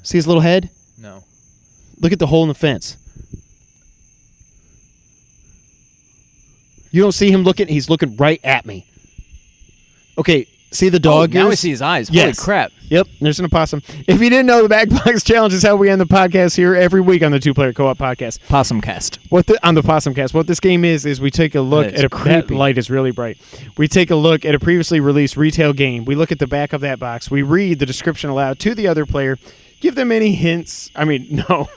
See his little head? No. Look at the hole in the fence. You don't see him looking? He's looking right at me. Okay, see the dog now I ears? see his eyes. Yes. Holy crap. Yep, there's an opossum. If you didn't know, the Back Box Challenge is how we end the podcast here every week on the Two Player Co-op Podcast. Possumcast. On the Possum Cast. What this game is we take a look at that light is really bright. We take a look at a previously released retail game. We look at the back of that box. We read the description aloud to the other player. Give them any hints. No.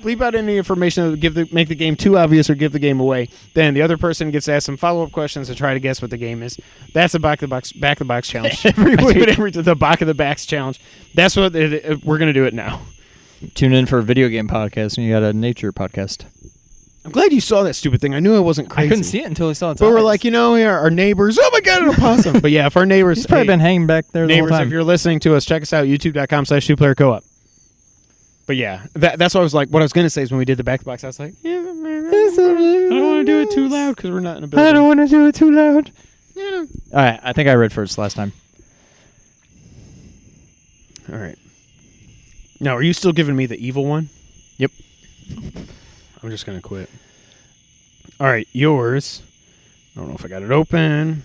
Bleep out any information that would make the game too obvious or give the game away. Then the other person gets asked some follow-up questions to try to guess what the game is. That's the Back of the Box Challenge. Every week. The Back of the Box Challenge. That's what we're going to do it now. Tune in for a video game podcast, and you got a nature podcast. I'm glad you saw that stupid thing. I knew I wasn't crazy. I couldn't see it until I saw it. But we're like, our neighbors. Oh my God, an opossum! But yeah, if our neighbors, he's probably been hanging back there the whole neighbors, time. if you're listening to us, check us out, youtube.com/2playercoop. But yeah, that's what I was like. What I was going to say is when we did the back box, I was like, I don't want to do it too loud because we're not in a building. I don't want to do it too loud. All right, I think I read first last time. All right. Now, are you still giving me the evil one? Yep. I'm just going to quit. All right, yours. I don't know if I got it open.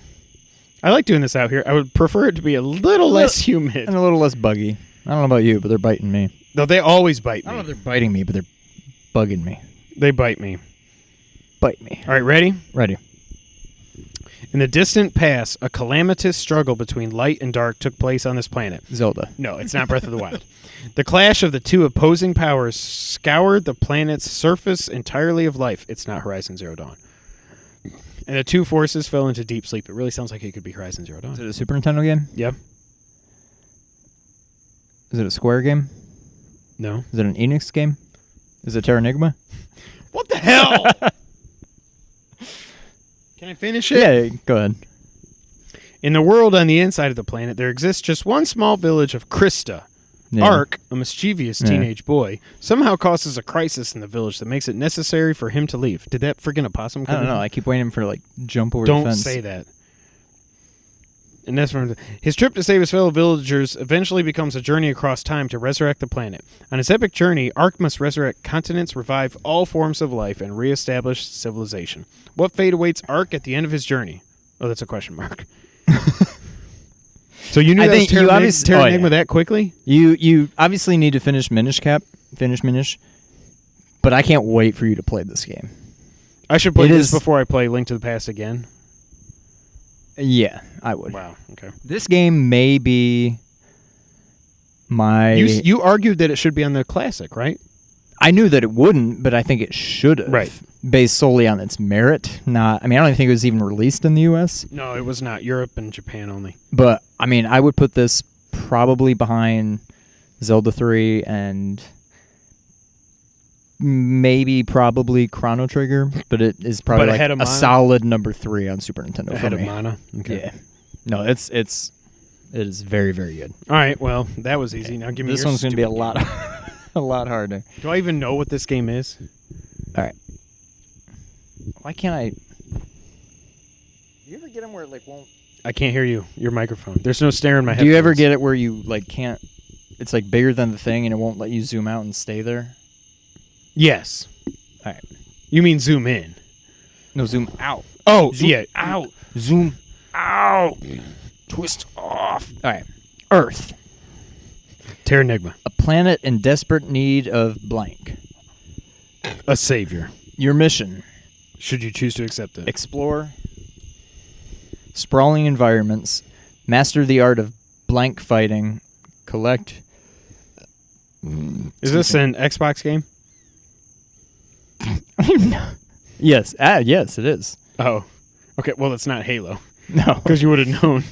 I like doing this out here. I would prefer it to be a little less humid. And a little less buggy. I don't know about you, but they're biting me. No, they always bite me. I don't know if they're biting me, but they're bugging me. They bite me. Bite me. All right, ready? Ready. In the distant past, a calamitous struggle between light and dark took place on this planet. Zelda. No, it's not Breath of the Wild. The clash of the two opposing powers scoured the planet's surface entirely of life. It's not Horizon Zero Dawn. And the two forces fell into deep sleep. It really sounds like it could be Horizon Zero Dawn. Is it a Super Nintendo game? Yep. Is it a Square game? No. Is it an Enix game? Is it Terranigma? What the hell? Can I finish it? Yeah, go ahead. In the world on the inside of the planet, there exists just one small village of Krista. Yeah. Ark, a mischievous teenage boy, somehow causes a crisis in the village that makes it necessary for him to leave. Did that friggin' opossum come I don't in? know. I keep waiting for jump over the Don't fence. say that. And that's from his trip to save his fellow villagers eventually becomes a journey across time to resurrect the planet. On his epic journey, Ark must resurrect continents, revive all forms of life, and reestablish civilization. What fate awaits Ark at the end of his journey? Oh, that's a question mark. So you knew that was Terranigma that quickly? You obviously need to finish Minish Cap. Finish Minish. But I can't wait for you to play this game. I should play this before I play Link to the Past again. Yeah, I would. Wow, okay. This game may be my... You argued that it should be on the Classic, right? I knew that it wouldn't, but I think it should have. Right. Based solely on its merit. I don't even think it was even released in the U.S. No, it was not. Europe and Japan only. But, I would put this probably behind Zelda 3 and probably Chrono Trigger, but it is probably like a solid number 3 on Super Nintendo ahead for me. of Mana? Okay. Yeah. No, it is very, very good. All right, well, that was easy. Now give me this one's going to be a lot harder. Do I even know what this game is? All right. Why can't I... Do you ever get them where it won't... I can't hear you. Your microphone. There's no staring in my head. Do you ever get it where you can't... It's bigger than the thing and it won't let you zoom out and stay there? Yes. All right. You mean zoom in? No, zoom out. Oh, zoom yeah. Out. Zoom out. Twist off. All right. Earth. Terranigma. A planet in desperate need of blank. A savior. Your mission. Should you choose to accept it. Explore sprawling environments. Master the art of blank fighting. Collect. Is this an Xbox game? Yes. Yes, it is. Oh. Okay, well, it's not Halo. No. Because you would have known.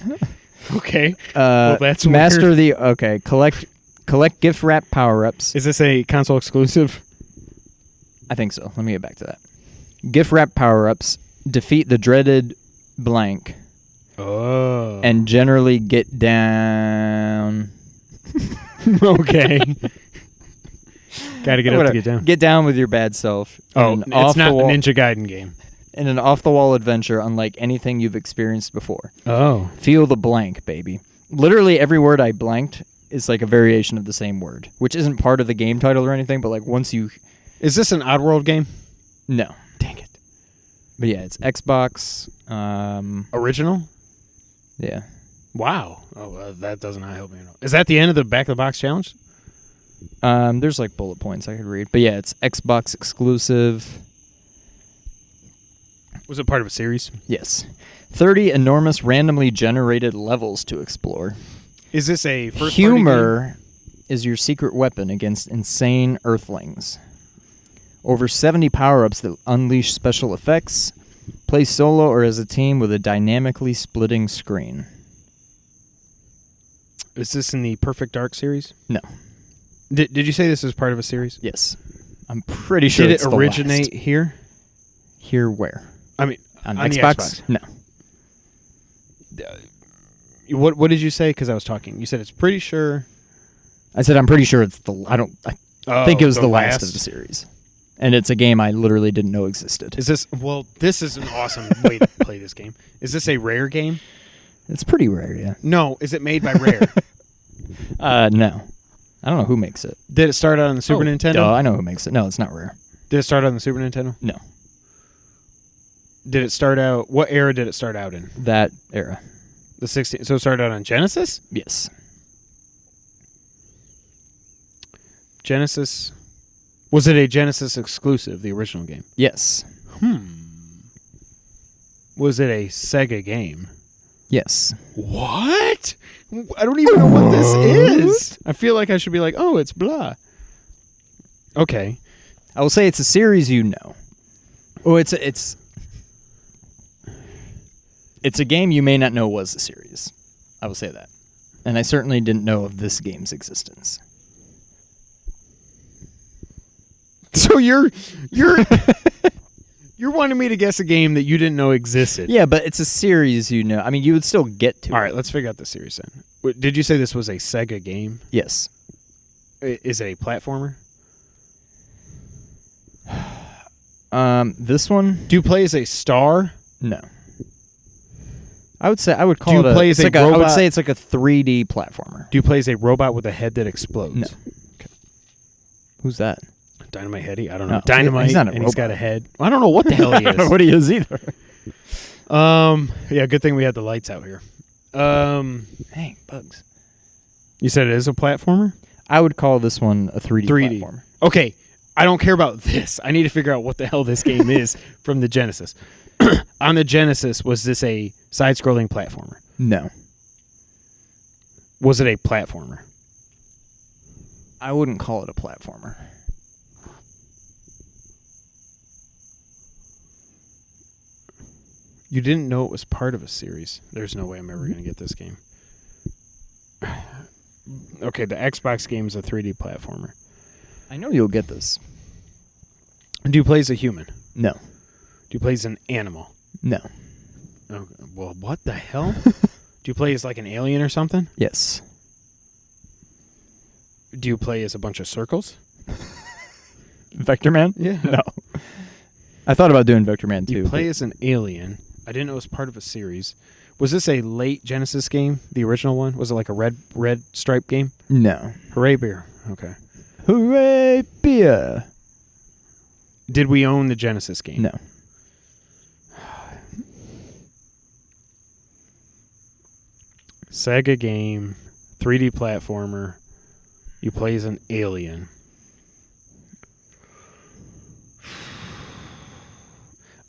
Okay. Well, that's master weird. the... Okay, collect gift wrap power-ups. Is this a console exclusive? I think so. Let me get back to that. Gift wrap power-ups. Defeat the dreaded blank. Oh. And generally get down... Okay. Got to get up to get down. Get down with your bad self. Oh, it's not a Ninja Gaiden game. In an off-the-wall adventure unlike anything you've experienced before. Oh. Feel the blank, baby. Literally every word I blanked is like a variation of the same word, which isn't part of the game title or anything, but like once you... Is this an Oddworld game? No. Dang it. But yeah, it's Xbox. Original? Yeah. Wow. Oh, that does not help me at all. Is that the end of the Back of the Box challenge? There's like bullet points I could read. But yeah, it's Xbox exclusive. Was it part of a series? Yes. 30 enormous randomly generated levels to explore. Is this a first Humor is your secret weapon against insane earthlings. Over 70 power-ups that unleash special effects. Play solo or as a team with a dynamically splitting screen. Is this in the Perfect Dark series? No. Did you say this is part of a series? Yes. I'm pretty sure Did it's it the originate last. here? Here where? I mean, On on Xbox? the Xbox. No. What did you say? Because I was talking. You said it's pretty sure. I said I'm pretty sure it's the... I think it was the last last of the series. And it's a game I literally didn't know existed. Is this... Well, this is an awesome way to play this game. Is this a Rare game? It's pretty rare, yeah. No. Is it made by Rare? No. I don't know who makes it. Did it start out on the Super Nintendo? Duh, I know who makes it. No, it's not rare. Did it start on the Super Nintendo? No. Did it start out... What era did it start out in? That era. The 16... So it started out on Genesis? Yes. Genesis... Was it a Genesis exclusive, the original game? Yes. Was it a Sega game? Yes. What? I don't even know what this is. I feel like I should be like, oh, it's blah. Okay. I will say it's a series you know. Oh, it's a game you may not know was a series. I will say that. And I certainly didn't know of this game's existence. So you're wanting me to guess a game that you didn't know existed. Yeah, but it's a series you know. I mean, you would still get to it. All right, let's figure out the series then. Did you say this was a Sega game? Yes. Is it a platformer? This one? Do you play as a star? No. I would call Do it you play as a I would robot? say it's like a 3D platformer. Do you play as a robot with a head that explodes? No. Okay. Who's that? Dynamite Heady? I don't know. No, Dynamite, he's not a and he's robot. got a head. I don't know what the hell he I don't know is. what he is either. Yeah, good thing we had the lights out here. Dang, bugs. You said it is a platformer? I would call this one a 3D 3D. platformer. Okay, I don't care about this. I need to figure out what the hell this game is from the Genesis. On the Genesis, was this a side-scrolling platformer? No. Was it a platformer? I wouldn't call it a platformer. You didn't know it was part of a series. There's no way I'm ever going to get this game. Okay, the Xbox game is a 3D platformer. I know you'll get this. Do you play as a human? No. Do you play as an animal? No. Okay, well, what the hell? Do you play as like an alien or something? Yes. Do you play as a bunch of circles? Vector Man? Yeah. No. I thought about doing Vector Man too. You play as an alien. I didn't know it was part of a series. Was this a late Genesis game, the original one? Was it like a red stripe game? No. Hooray beer. Okay. Hooray beer. Did we own the Genesis game? No. Sega game, 3D platformer. You play as an alien.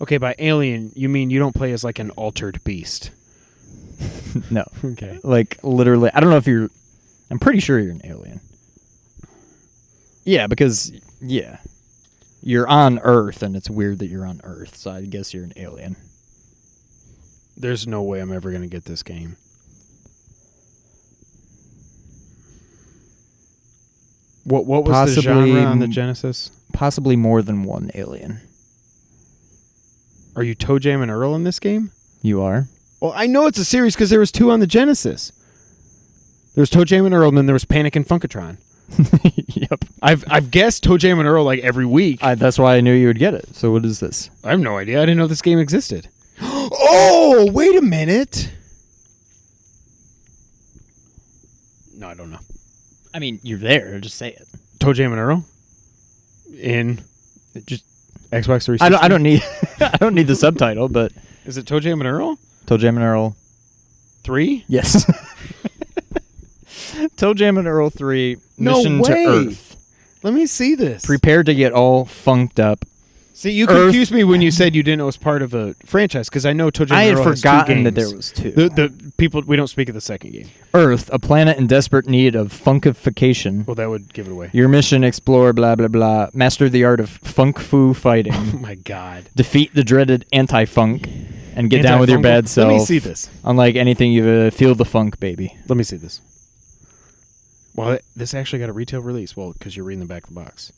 Okay, by alien, you mean you don't play as like an altered beast. No. Okay. Like, literally, I don't know if you're... I'm pretty sure you're an alien. Yeah, because, yeah. You're on Earth, and it's weird that you're on Earth, so I guess you're an alien. There's no way I'm ever going to get this game. What was the genre on the Genesis? Possibly more than one alien. Are you Toe Jam and Earl in this game? You are? Well, I know it's a series because there was 2 on the Genesis. There was Toe Jam and Earl, and then there was Panic and Funkatron. Yep. I've guessed Toe Jam and Earl like every week. That's why I knew you would get it. So what is this? I have no idea. I didn't know this game existed. Oh, wait a minute. No, I don't know. I mean, you're there. Just say it. Toe Jam and Earl? In just Xbox 360? I don't need I don't need the subtitle, but Is it Toe Jam and Earl? Toe Jam and Earl 3? Yes. Toe Jam and Earl 3 No Mission way. to Earth. Let me see this. Prepare to get all funked up. See, you confused me when you said you didn't know it was part of a franchise, because I know Toe Jam I and had Earl has 2 forgotten that games. there was 2. The people, we don't speak of the second game. Earth, a planet in desperate need of funkification. Well, that would give it away. Your mission: explore, blah blah blah. Master the art of funk fu fighting. Oh my god. Defeat the dreaded anti-funk, and get down with your Antifungal? bad self. Let me see this. Unlike anything you've feel the funk, baby. Let me see this. Well, this actually got a retail release. Well, because you're reading the back of the box.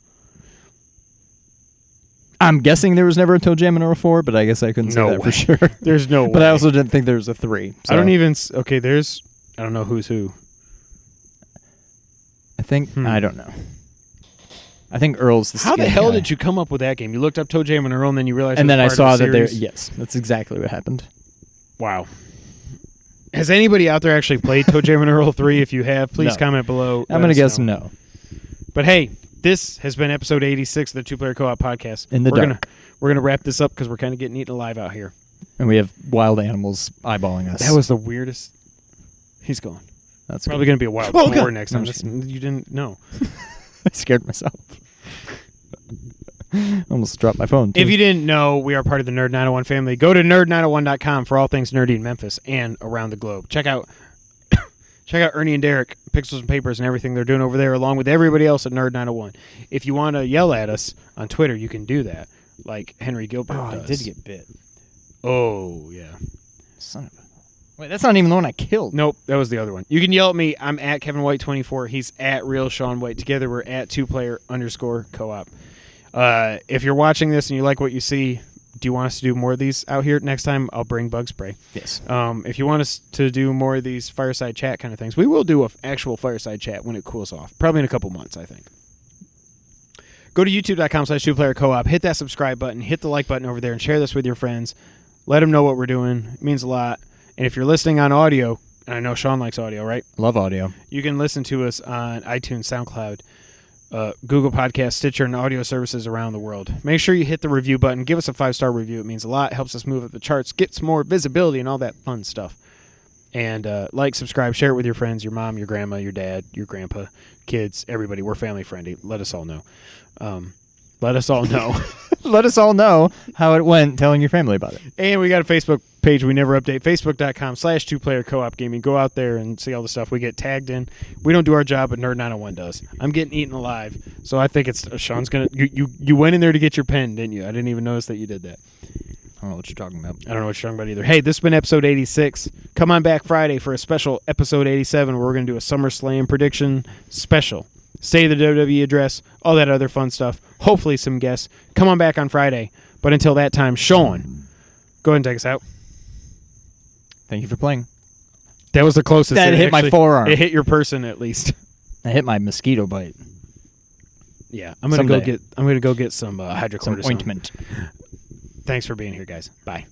I'm guessing there was never a Toe Jam and Earl 4, but I guess I couldn't say No that way. for sure. There's no way. But I also didn't think there was a 3. So. I don't even... Okay, there's... I don't know who's who. I think... I don't know. I think Earl's the How the skin hell guy. did you come up with that game? You looked up Toe Jam and Earl, and then you realized And it then I was part saw of the that there... series? Yes, that's exactly what happened. Wow. Has anybody out there actually played Toe Jam and Earl 3? If you have, please No. comment below. I'm going to guess no. But hey, this has been episode 86 of the Two Player Co-op Podcast. In the dark. We're gonna wrap this up because we're kind of getting eaten alive out here. And we have wild animals eyeballing us. That was the weirdest. He's gone. That's Probably going to be a wild Oh, boar God. next No, time. just- You didn't know. I scared myself. Almost dropped my phone, too. If you didn't know, we are part of the Nerd 901 family. Go to nerd901.com for all things nerdy in Memphis and around the globe. Check out Ernie and Derek, Pixels and Papers, and everything they're doing over there, along with everybody else at Nerd 901. If you want to yell at us on Twitter, you can do that, like Henry Gilbert Oh, does. I did get bit. Oh, yeah. Son of a... Wait, that's not even the one I killed. Nope, that was the other one. You can yell at me. I'm at Kevin White 24. He's at Real Sean White. Together, we're at 2player_co-op. If you're watching this and you like what you see, do you want us to do more of these out here? Next time, I'll bring bug spray. Yes. If you want us to do more of these fireside chat kind of things, we will do an actual fireside chat when it cools off. Probably in a couple months, I think. Go to youtube.com/2playercoop. Hit that subscribe button. Hit the like button over there and share this with your friends. Let them know what we're doing. It means a lot. And if you're listening on audio, and I know Sean likes audio, right? Love audio. You can listen to us on iTunes, SoundCloud, Google Podcasts, Stitcher, and audio services around the world. Make sure you hit the review button. Give us a 5-star review. It means a lot. It helps us move up the charts, gets more visibility, and all that fun stuff. And like, subscribe, share it with your friends, your mom, your grandma, your dad, your grandpa, kids, everybody. We're family friendly. Let us all know. Let us all know. Let us all know how it went telling your family about it. And we got a Facebook page we never update, facebook.com/2playercoop gaming. Go out there and see all the stuff we get tagged in. We don't do our job, but Nerd 901 does. I'm getting eaten alive, so I think it's Sean's gonna. You went in there to get your pen, didn't you? I didn't even notice that you did that. I don't know what you're talking about. I don't know what you're talking about either. Hey, this has been episode 86. Come on back Friday for a special episode 87 where we're going to do a SummerSlam prediction special. Stay the WWE address, all that other fun stuff. Hopefully some guests. Come on back on Friday. But until that time, Sean, go ahead and take us out. Thank you for playing. That was the closest. That hit my forearm. It hit your person at least. I hit my mosquito bite. Yeah, I'm gonna go get some hydrocortisone. Some ointment. Thanks for being here, guys. Bye.